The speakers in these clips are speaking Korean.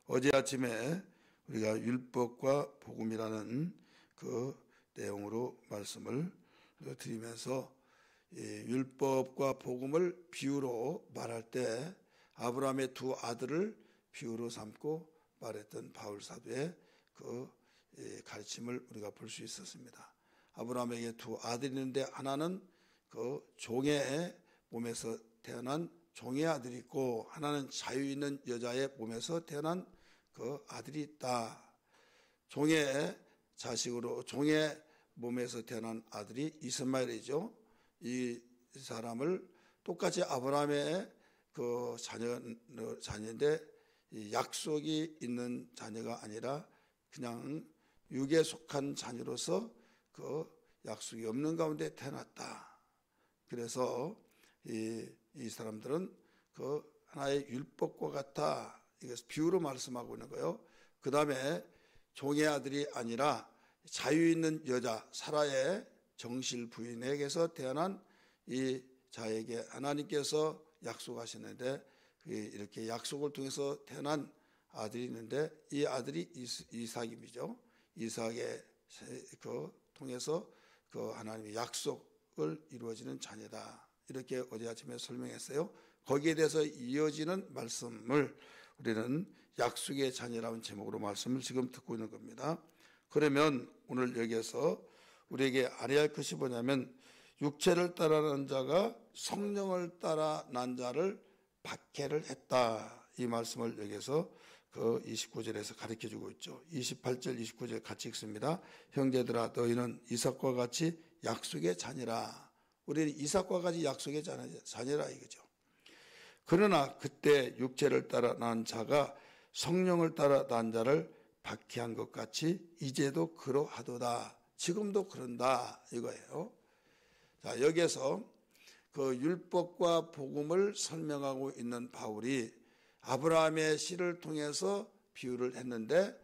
어제 아침에 우리가 율법과 복음이라는 그 내용으로 말씀을 드리면서 율법과 복음을 비유로 말할 때 아브라함의 두 아들을 비유로 삼고 말했던 바울 사도의 그 가르침을 우리가 볼 수 있었습니다. 아브라함에게 두 아들이 있는데 하나는 그 종의 몸에서 태어난 종의 아들이 있고 하나는 자유 있는 여자의 몸에서 태어난 그 아들이 있다. 종의 자식으로 종의 몸에서 태어난 아들이 이스마엘이죠. 이 사람을 똑같이 아브라함의 그 자녀인데 약속이 있는 자녀가 아니라 그냥 육에 속한 자녀로서 그 약속이 없는 가운데 태어났다. 그래서 이 사람들은 그 하나의 율법과 같아. 이것을 비유로 말씀하고 있는 거예요. 그 다음에 종의 아들이 아니라 자유 있는 여자 사라의 정실 부인에게서 태어난 이 자에게 하나님께서 약속하셨는데 이렇게 약속을 통해서 태어난 아들이 있는데 이 아들이 이삭입니다. 이삭의 그 통해서 그 하나님의 약속을 이루어지는 자녀다. 이렇게 어제 아침에 설명했어요. 거기에 대해서 이어지는 말씀을 우리는 약속의 자녀라는 제목으로 말씀을 지금 듣고 있는 겁니다. 그러면 오늘 여기에서 우리에게 알아야 할 것이 뭐냐면 육체를 따라 난 자가 성령을 따라 난 자를 박해를 했다. 이 말씀을 여기에서 그 29절에서 가르쳐 주고 있죠. 28절, 29절 같이 읽습니다. 형제들아 너희는 이삭과 같이 약속의 자녀라. 우리는 이삭과 같이 약속의 자녀라 이거죠. 그러나 그때 육체를 따라 난 자가 성령을 따라 난 자를 박해한 것 같이 이제도 그러하도다. 지금도 그런다 이거예요. 자, 여기에서 그 율법과 복음을 설명하고 있는 바울이 아브라함의 씨를 통해서 비유를 했는데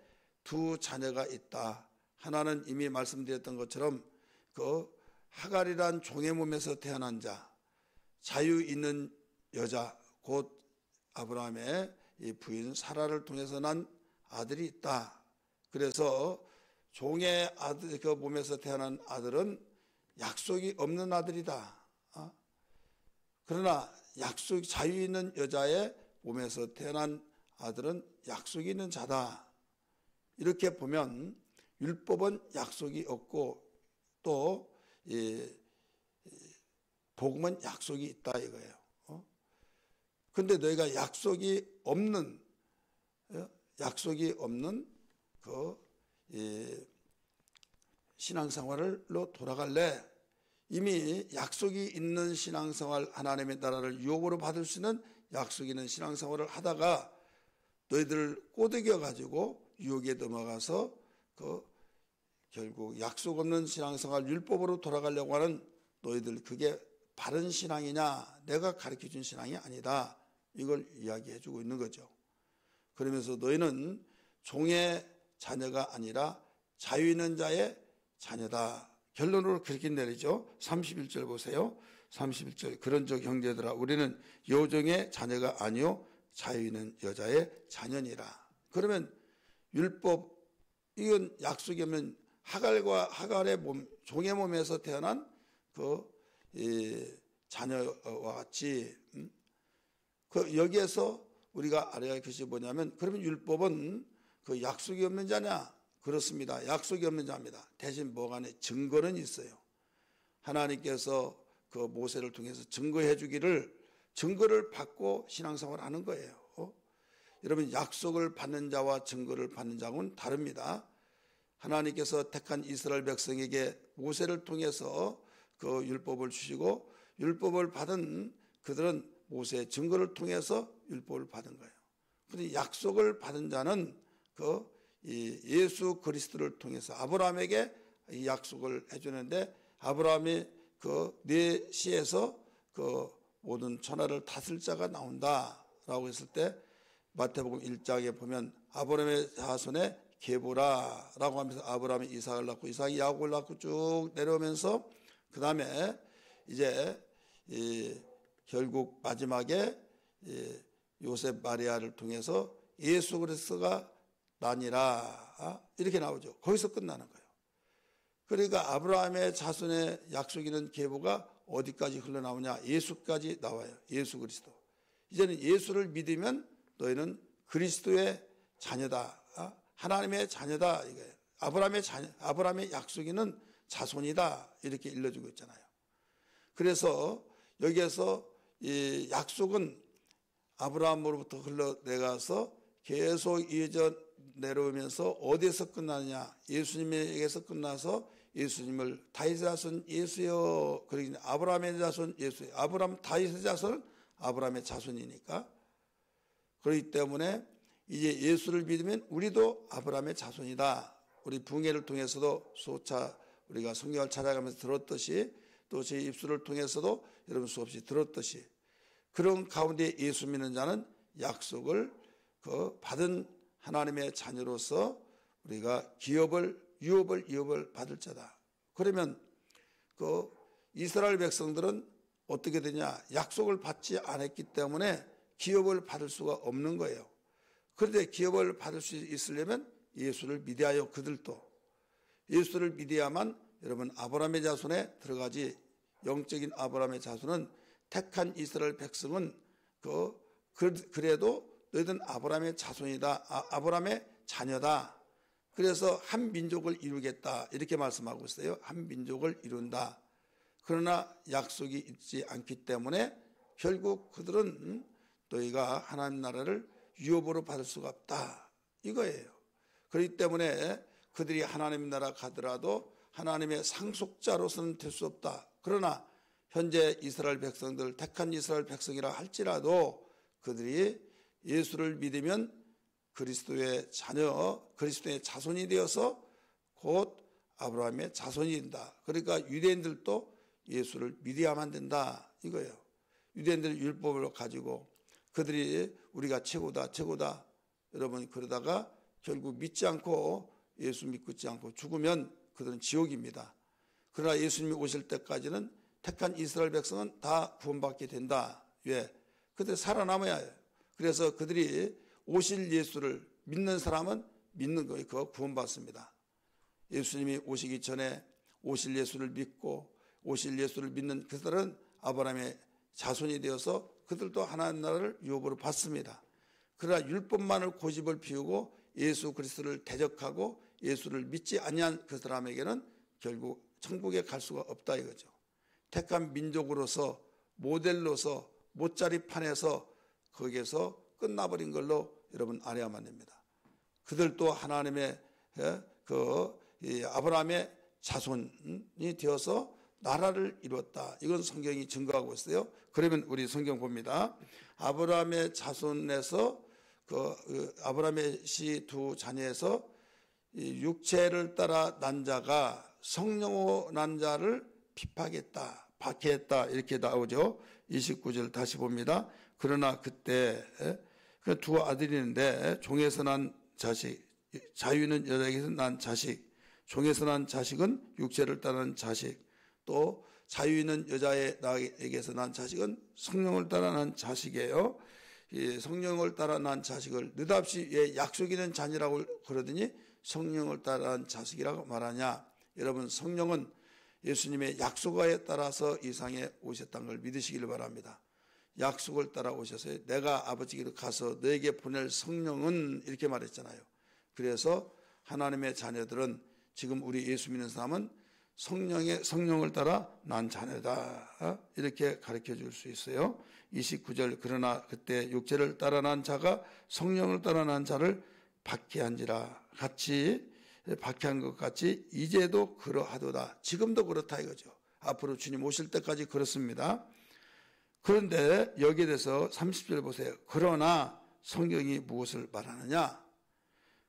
두 자녀가 있다. 하나는 이미 말씀드렸던 것처럼 그 하갈이란 종의 몸에서 태어난 자, 자유 있는 여자, 곧 아브라함의 이 부인 사라를 통해서 난 아들이 있다. 그래서 종의 아들, 그 몸에서 태어난 아들은 약속이 없는 아들이다. 그러나 자유 있는 여자의 몸에서 태어난 아들은 약속이 있는 자다. 이렇게 보면 율법은 약속이 없고 또 복음은 약속이 있다 이거예요. 그런데 너희가 약속이 없는 그 신앙생활로 돌아갈래? 이미 약속이 있는 신앙생활, 하나님의 나라를 유혹으로 받을 수 있는 약속이 있는 신앙생활을 하다가 너희들 꼬드겨 가지고 유혹에 넘어가서 결국 약속 없는 신앙생활 율법으로 돌아가려고 하는 너희들, 그게 바른 신앙이냐? 내가 가르쳐준 신앙이 아니다. 이걸 이야기해 주고 있는 거죠. 그러면서 너희는 종의 자녀가 아니라 자유 있는 자의 자녀다. 결론으로 그렇게 내리죠. 31절 보세요. 31절. 그런즉 형제들아 우리는 여종의 자녀가 아니요 자유 있는 여자의 자녀니라. 그러면 율법, 이건 약속이 없는 하갈의 몸, 종의 몸에서 태어난 자녀와 같이 여기에서 우리가 알아야 할 것이 뭐냐면, 그러면 율법은 그 약속이 없는 자냐? 그렇습니다. 약속이 없는 자입니다. 대신 뭐간에 증거는 있어요. 하나님께서 그 모세를 통해서 증거를 받고 신앙생활을 하는 거예요. 여러분, 약속을 받는 자와 증거를 받는 자는 다릅니다. 하나님께서 택한 이스라엘 백성에게 모세를 통해서 그 율법을 주시고 율법을 받은 그들은 모세의 증거를 통해서 율법을 받은 거예요. 그런데 약속을 받은 자는 이 예수 그리스도를 통해서 아브라함에게 이 약속을 해주는데, 아브라함이 네 씨에서 모든 천하를 다스릴 자가 나온다라고 했을 때 마태복음 1장에 보면 아브라함의 자손에 게보라라고 하면서 아브라함이 이삭을 낳고 이삭이 야곱을 낳고 쭉 내려오면서 그 다음에 이제 결국 마지막에 요셉 마리아를 통해서 예수 그리스도가 나니라 이렇게 나오죠. 거기서 끝나는 거예요. 그러니까 아브라함의 자손의 약속이는 계보가 어디까지 흘러나오냐? 예수까지 나와요. 예수 그리스도. 이제는 예수를 믿으면 너희는 그리스도의 자녀다. 하나님의 자녀다. 이거예요. 아브라함의 약속이는 자손이다. 이렇게 일러주고 있잖아요. 그래서 여기에서 이 약속은 아브라함으로부터 흘러내가서 계속 이어져 내려오면서 어디에서 끝나느냐? 예수님에게서 끝나서 예수님을 다윗의 자손 예수여, 그러니 아브라함의 자손 예수여. 다윗의 자손은 아브라함의 자손이니까. 그렇기 때문에 이제 예수를 믿으면 우리도 아브라함의 자손이다. 우리 붕괴를 통해서도 수차 우리가 성경을 찾아가면서 들었듯이, 또 제 입술을 통해서도 여러분 수없이 들었듯이, 그런 가운데 예수 믿는 자는 약속을 받은 하나님의 자녀로서 우리가 유업을 받을 자다. 그러면 이스라엘 백성들은 어떻게 되냐? 약속을 받지 않았기 때문에 기업을 받을 수가 없는 거예요. 그런데 기업을 받을 수 있으려면 예수를 믿어야요. 그들도 예수를 믿어야만 여러분 아브라함의 자손에 들어가지. 영적인 아브라함의 자손은, 택한 이스라엘 백성은 그래도 너희들은 아브라함의 자손이다. 아브라함의 자녀다. 그래서 한 민족을 이루겠다. 이렇게 말씀하고 있어요. 한 민족을 이룬다. 그러나 약속이 있지 않기 때문에 결국 그들은 너희가 하나님 나라를 유업으로 받을 수가 없다. 이거예요. 그렇기 때문에 그들이 하나님 나라 가더라도 하나님의 상속자로서는 될 수 없다. 그러나 현재 이스라엘 백성들, 택한 이스라엘 백성이라 할지라도 그들이 예수를 믿으면 그리스도의 자녀, 그리스도의 자손이 되어서 곧 아브라함의 자손이 된다. 그러니까 유대인들도 예수를 믿어야만 된다. 이거예요. 유대인들 율법을 가지고 그들이 우리가 최고다. 여러분 그러다가 결국 믿지 않고, 예수 믿고 있지 않고 죽으면 그들은 지옥입니다. 그러나 예수님이 오실 때까지는 택한 이스라엘 백성은 다 구원받게 된다. 왜? 그들이 살아남아야 해요. 그래서 그들이 오실 예수를 믿는 사람은 믿는 거예요. 그거 구원받습니다. 예수님이 오시기 전에 오실 예수를 믿고 오실 예수를 믿는 그들은 아브라함의 자손이 되어서 그들도 하나님 나라를 유업으로 받습니다. 그러나 율법만을 고집을 피우고 예수 그리스도를 대적하고 예수를 믿지 아니한 그 사람에게는 결국 천국에 갈 수가 없다 이거죠. 택한 민족으로서 모델로서 못자리판에서 거기에서 끝나버린 걸로 여러분 알아야만 됩니다. 그들도 하나님의 아브라함의 자손이 되어서 나라를 이뤘다. 이건 성경이 증거하고 있어요. 그러면 우리 성경 봅니다. 아브라함의 자손에서 아브라함의 두 자녀에서 육체를 따라 난 자가 성령으로 난 자를 핍박했다, 박해했다 이렇게 나오죠. 29절 다시 봅니다. 그러나 그때 두 아들이 있는데 종에서 난 자식, 자유는 여자에게서 난 자식, 종에서 난 자식은 육체를 따르는 자식, 또 자유 있는 여자에게서 난 자식은 성령을 따라 난 자식이에요. 이 성령을 따라 난 자식을 느닷없이 왜 약속 있는 자녀라고 그러더니 성령을 따라 난 자식이라고 말하냐. 여러분 성령은 예수님의 약속에 따라서 이 세상에 오셨다는 걸 믿으시기를 바랍니다. 약속을 따라 오셔서 내가 아버지께로 가서 너에게 보낼 성령은 이렇게 말했잖아요. 그래서 하나님의 자녀들은, 지금 우리 예수 믿는 사람은 성령을 따라 난 자녀다 이렇게 가르쳐 줄 수 있어요. 29절 그러나 그때 육체를 따라 난 자가 성령을 따라 난 자를 박해한지라, 같이 박해한 것 같이 이제도 그러하도다. 지금도 그렇다 이거죠. 앞으로 주님 오실 때까지 그렇습니다. 그런데 여기에 대해서 30절 보세요. 그러나 성경이 무엇을 말하느냐?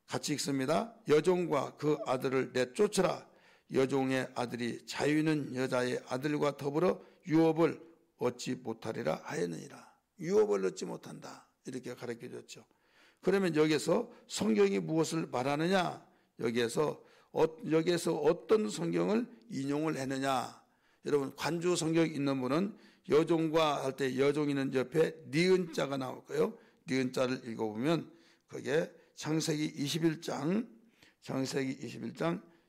같이 읽습니다. 여종과 그 아들을 내쫓으라. 여종의 아들이 자유 있는 여자의 아들과 더불어 유업을 얻지 못하리라 하였느니라. 유업을 얻지 못한다 이렇게 가르쳐줬죠. 그러면 여기서 성경이 무엇을 말하느냐? 여기에서 어떤 성경을 인용을 했느냐? 여러분 관주 성경 있는 분은 여종과 할 때 여종 있는 옆에 니은자가 나올 거예요. 니은자를 읽어보면 그게 창세기 21장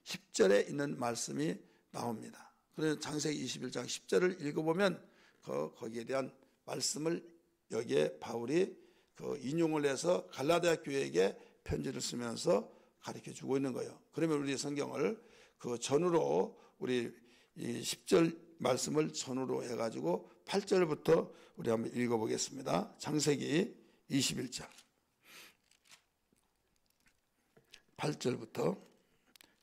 10절에 있는 말씀이 나옵니다. 그래서 창세기 21장 10절을 읽어보면 거기에 대한 말씀을 여기에 바울이 인용을 해서 갈라디아 교회에게 편지를 쓰면서 가르쳐 주고 있는 거예요. 그러면 우리 성경을 전으로 우리 이 10절 말씀을 전으로 해가지고 8절부터 우리 한번 읽어보겠습니다. 창세기 21장 8절부터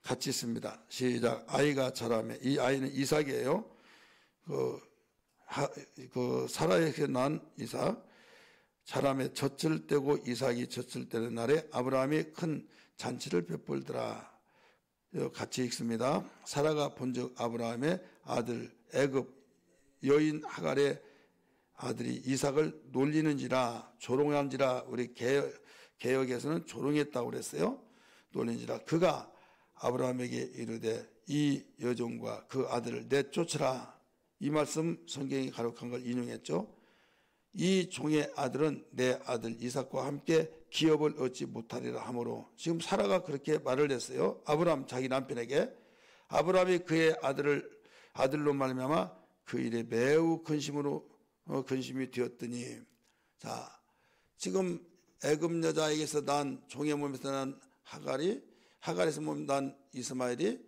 같이 있습니다. 시작. 아이가 자라매. 이 아이는 이삭이에요. 사라에게 난 이삭. 자라매 젖을 떼고 이삭이 젖을 떼는 날에 아브라함이 큰 잔치를 베풀더라. 같이 읽습니다. 사라가 본즉 아브라함의 아들 애굽 여인 하갈의 아들이 이삭을 놀리는지라 조롱한지라. 우리 개역에서는 조롱했다고 그랬어요. 놀린지라. 그가 아브라함에게 이르되 이 여종과 그 아들을 내쫓으라. 이 말씀 성경이 가록한 걸 인용했죠. 이 종의 아들은 내 아들 이삭과 함께 기업을 얻지 못하리라 하므로, 지금 사라가 그렇게 말을 했어요. 아브라함 자기 남편에게. 아브라함이 그의 아들로 말미암아 그 일에 매우 근심이 되었더니, 자, 지금 애굽 여자에게서 난 종의 몸에서 난 하갈에서 난 이스마엘이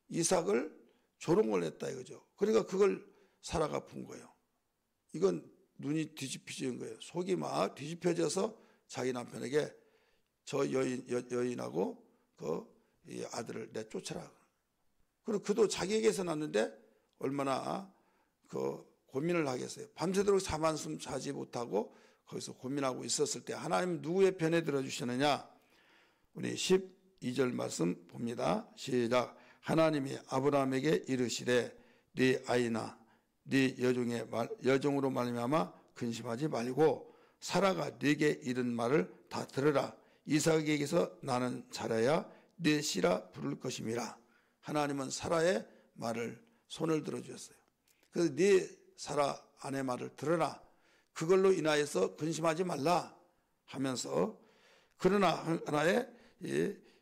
이삭을 조롱을 했다 이거죠. 그러니까 그걸 사라가 푼 거예요. 이건 눈이 뒤집혀진 거예요. 속이 막 뒤집혀져서 자기 남편에게 저 여인하고 이 아들을 내쫓아라. 그리고 그도 자기에게서 났는데 얼마나 고민을 하겠어요. 밤새도록 잠한숨 자지 못하고 거기서 고민하고 있었을 때 하나님 누구의 편에 들어주시느냐? 우리 12절 말씀 봅니다. 시작. 하나님이 아브라함에게 이르시되 네 아이나 네 여종으로 말미암아 근심하지 말고 사라가 네게 이른 말을 다 들으라. 이삭에게서 나는 자라야 네 씨라 부를 것임이라. 하나님은 사라의 말을 손을 들어주셨어요. 그래서 네 사라 아내 말을 들으라. 그걸로 인하여서 근심하지 말라 하면서, 그러나 하나의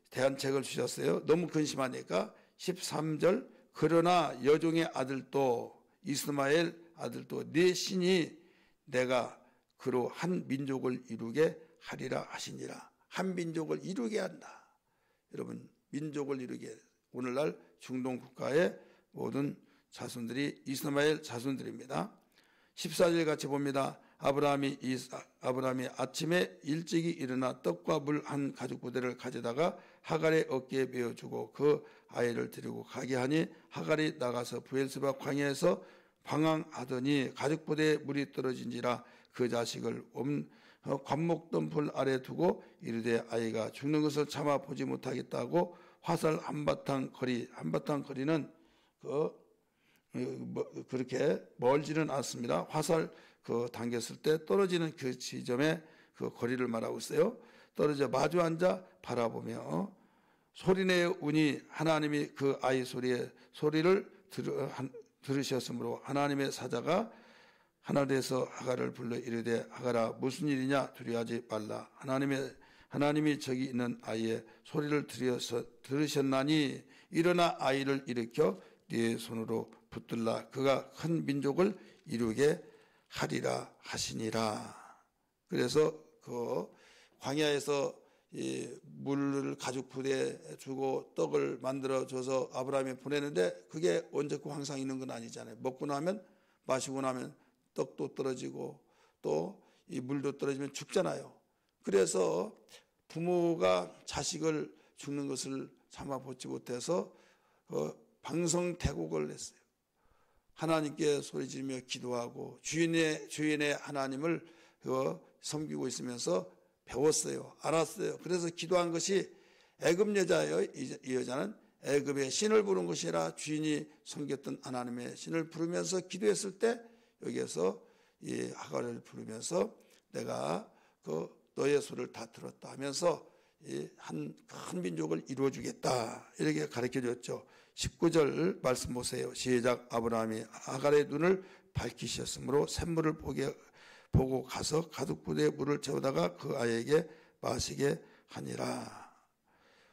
대안책을 주셨어요. 너무 근심하니까 13절. 그러나 여종의 아들도 이스마엘 아들도 네 신이 내가 그로 한 민족을 이루게 하리라 하시니라. 한 민족을 이루게 한다. 여러분, 민족을 이루게, 오늘날 중동 국가의 모든 자손들이 이스마엘 자손들입니다. 14절 같이 봅니다. 아브라함이 아침에 일찍이 일어나 떡과 물 한 가죽부대를 가져다가 하갈의 어깨에 메어주고 그 아이를 데리고 가게 하니 하갈이 나가서 브엘스바 광야에서 방황하더니 가죽부대에 물이 떨어진지라 그 자식을 관목덤불 아래 두고 이르되 아이가 죽는 것을 참아 보지 못하겠다고 화살 한바탕 거리는 그렇게 멀지는 않습니다. 화살 당겼을 때 떨어지는 그 지점에 그 거리를 말하고 있어요. 떨어져 마주 앉아 바라보며 소리내어 우니 하나님이 그 아이 소리를 들으셨으므로 하나님의 사자가 하늘에서 하갈을 불러 이르되 하갈아 무슨 일이냐 두려워하지 말라. 하나님이 저기 있는 아이의 소리를 들으셨나니 일어나 아이를 일으켜 네 손으로 붙들라. 그가 큰 민족을 이루게 하리라 하시니라. 그래서 광야에서 이 물을 가죽부대에 주고 떡을 만들어 줘서 아브라함이 보내는데 그게 언제고 항상 있는 건 아니잖아요. 먹고 나면, 마시고 나면 떡도 떨어지고 또 이 물도 떨어지면 죽잖아요. 그래서 부모가 자식을 죽는 것을 참아 보지 못해서 방성대곡을 했어요. 하나님께 소리지르며 기도하고 주인의 하나님을 섬기고 있으면서 배웠어요. 알았어요. 그래서 기도한 것이 애굽 여자예요. 이 여자는 애굽의 신을 부른 것이 아니라 주인이 섬겼던 하나님의 신을 부르면서 기도했을 때 여기에서 이 하갈을 부르면서 내가 너의 소리를 다 들었다 하면서 한 큰 민족을 이루어주겠다 이렇게 가르쳐줬죠. 19절 말씀 보세요. 시작. 아브라함이 하갈의 눈을 밝히셨으므로 샘물을 보고 가서 가죽부대에 물을 채우다가 그 아이에게 마시게 하니라.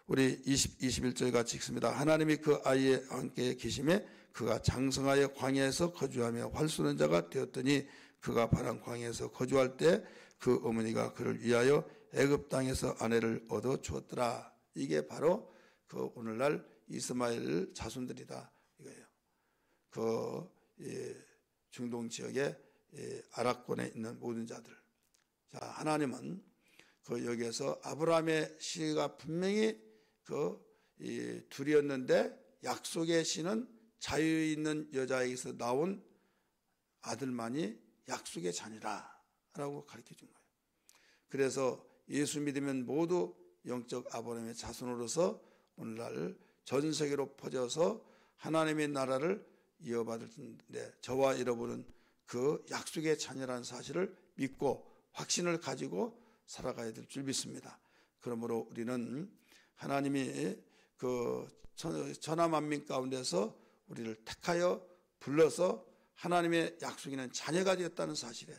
우리 21절 같이 읽습니다. 하나님이 그 아이와 함께 계심에 그가 장성하여 광야에서 거주하며 활쏘는 자가 되었더니 그가 파란 광야에서 거주할 때 그 어머니가 그를 위하여 애굽 땅에서 아내를 얻어 주었더라. 이게 바로 그 오늘날 이스마엘 자손들이다 이거예요. 그 중동 지역의 아랍권에 있는 모든 자들. 자, 하나님은 그 여기에서 아브라함의 씨가 분명히 그 둘이었는데 약속의 씨는 자유 있는 여자에게서 나온 아들만이 약속의 자녀라라고 가르쳐 준 거예요. 그래서 예수 믿으면 모두 영적 아브라함의 자손으로서 오늘날 전 세계로 퍼져서 하나님의 나라를 이어받을 텐데 저와 여러분은 그 약속의 자녀라는 사실을 믿고 확신을 가지고 살아가야 될 줄 믿습니다. 그러므로 우리는 하나님이 그 천하만민 가운데서 우리를 택하여 불러서 하나님의 약속 있는 자녀가 되었다는 사실에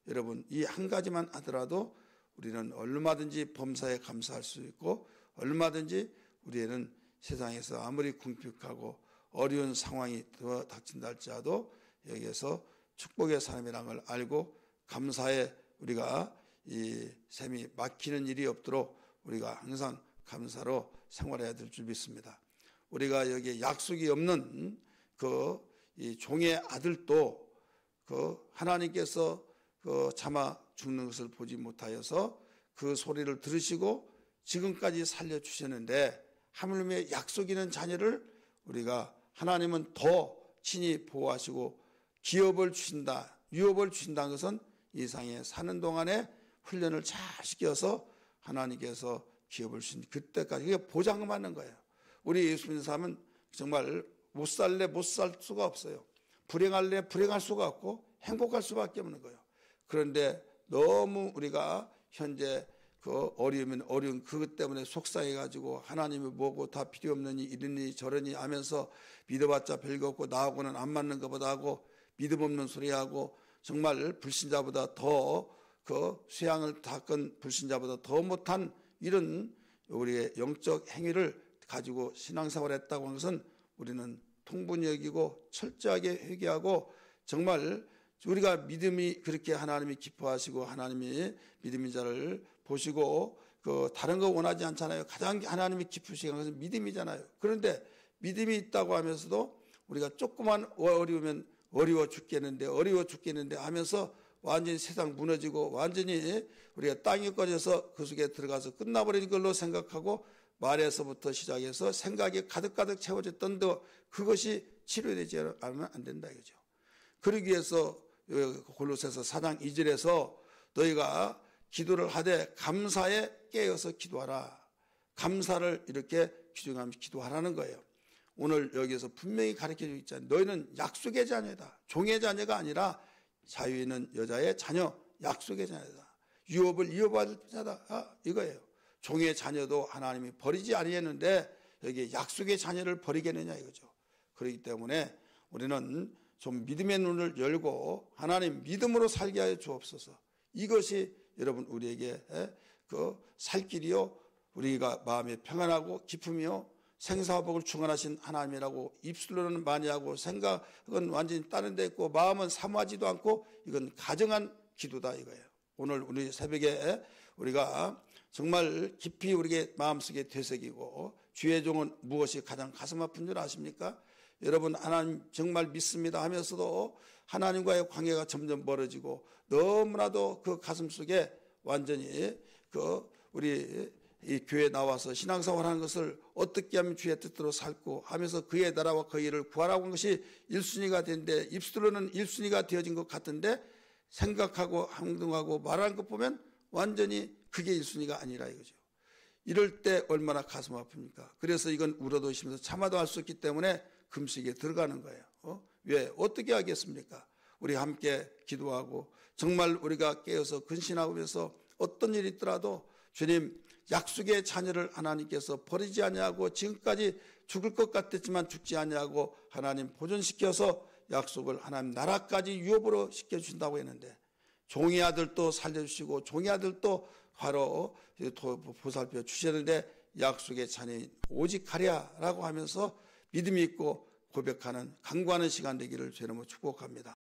여러분 이 한 가지만 하더라도 우리는 얼마든지 범사에 감사할 수 있고 얼마든지 우리는 세상에서 아무리 궁핍하고 어려운 상황이 더 닥친다 할지라도 여기에서 축복의 사람이라는 걸 알고 감사에 우리가 이 셈이 막히는 일이 없도록 우리가 항상 감사로 생활해야 될 줄 믿습니다. 우리가 여기에 약속이 없는 이 종의 아들도 그 하나님께서 그 차마 죽는 것을 보지 못하여서 그 소리를 들으시고 지금까지 살려주셨는데 하물며 약속 있는 자녀를 우리가 하나님은 더 친히 보호하시고 기업을 주신다, 유업을 주신다는 것은 이 세상에 사는 동안에 훈련을 잘 시켜서 하나님께서 기업을 주신 그때까지 그게 보장을 받는 거예요. 우리 예수 믿는 사람은 정말 못 살래 못 살 수가 없어요. 불행할래 불행할 수가 없고 행복할 수밖에 없는 거예요. 그런데 너무 우리가 현재 그 어려우면 어려운 그것 때문에 속상해가지고 하나님이 뭐고 다 필요 없느니 이러니 저러니 하면서 믿어봤자 별거 없고 나하고는 안 맞는 것보다 하고 믿음 없는 소리하고 정말 불신자보다 더 그 수양을 닦은 불신자보다 더 못한 이런 우리의 영적 행위를 가지고 신앙생활을 했다고 하는 것은 우리는 통분히 여기고 철저하게 회개하고 정말 우리가 믿음이 그렇게 하나님이 기뻐하시고 하나님이 믿음인 자를 보시고 그 다른 거 원하지 않잖아요. 가장 하나님이 기쁘시는 것은 믿음이잖아요. 그런데 믿음이 있다고 하면서도 우리가 조그만 어려우면 어려워 죽겠는데 하면서 완전히 세상 무너지고 완전히 우리가 땅에 꺼져서 그 속에 들어가서 끝나버린 걸로 생각하고 말에서부터 시작해서 생각이 가득가득 채워졌던 그것이 치료되지 않으면 안 된다 이거죠. 그러기 위해서 골로새서 4장 2절에서 너희가 기도를 하되 감사에 깨어서 기도하라. 감사를 이렇게 규정하면서 기도하라는 거예요. 오늘 여기에서 분명히 가르쳐주고 있잖아요. 너희는 약속의 자녀다. 종의 자녀가 아니라 자유 있는 여자의 자녀, 약속의 자녀다. 유업을 이어받을 자다. 이거예요. 종의 자녀도 하나님이 버리지 아니했는데 여기 약속의 자녀를 버리겠느냐 이거죠. 그렇기 때문에 우리는 좀 믿음의 눈을 열고 하나님 믿음으로 살게 하여 주옵소서. 이것이 여러분 우리에게 그 살 길이요 우리가 마음에 평안하고 기쁨이요 생사복을 충만하신 하나님이라고 입술로는 많이 하고 생각은 완전히 다른 데 있고 마음은 사모하지도 않고 이건 가정한 기도다 이거예요. 오늘 우리 새벽에 우리가 정말 깊이 우리의 마음속에 되새기고 주의 종은 무엇이 가장 가슴 아픈 줄 아십니까? 여러분 하나님 정말 믿습니다 하면서도 하나님과의 관계가 점점 멀어지고 너무나도 그 가슴 속에 완전히 그 우리 이 교회에 나와서 신앙생활 하는 것을 어떻게 하면 주의 뜻대로 살고 하면서 그의 나라와 그 일을 구하라고 하는 것이 1순위가 되는데 입술로는 1순위가 되어진 것 같은데 생각하고 행동하고 말하는 것 보면 완전히 그게 1순위가 아니라 이거죠. 이럴 때 얼마나 가슴 아픕니까? 그래서 이건 울어도 있으면서 참아도 할 수 없기 때문에 금식에 들어가는 거예요. 왜? 어떻게 하겠습니까? 우리 함께 기도하고 정말 우리가 깨어서 근신하고 해서 어떤 일이 있더라도 주님 약속의 자녀를 하나님께서 버리지 아니하고 지금까지 죽을 것 같았지만 죽지 아니하고 하나님 보존시켜서 약속을 하나님 나라까지 유업으로 시켜주신다고 했는데 종의 아들도 살려주시고 종의 아들도 화로 보살펴 주셨는데 약속의 자녀인 오직 가랴라고 하면서 믿음이 있고 고백하는 간구하는 시간 되기를 주의 이름으로 축복합니다.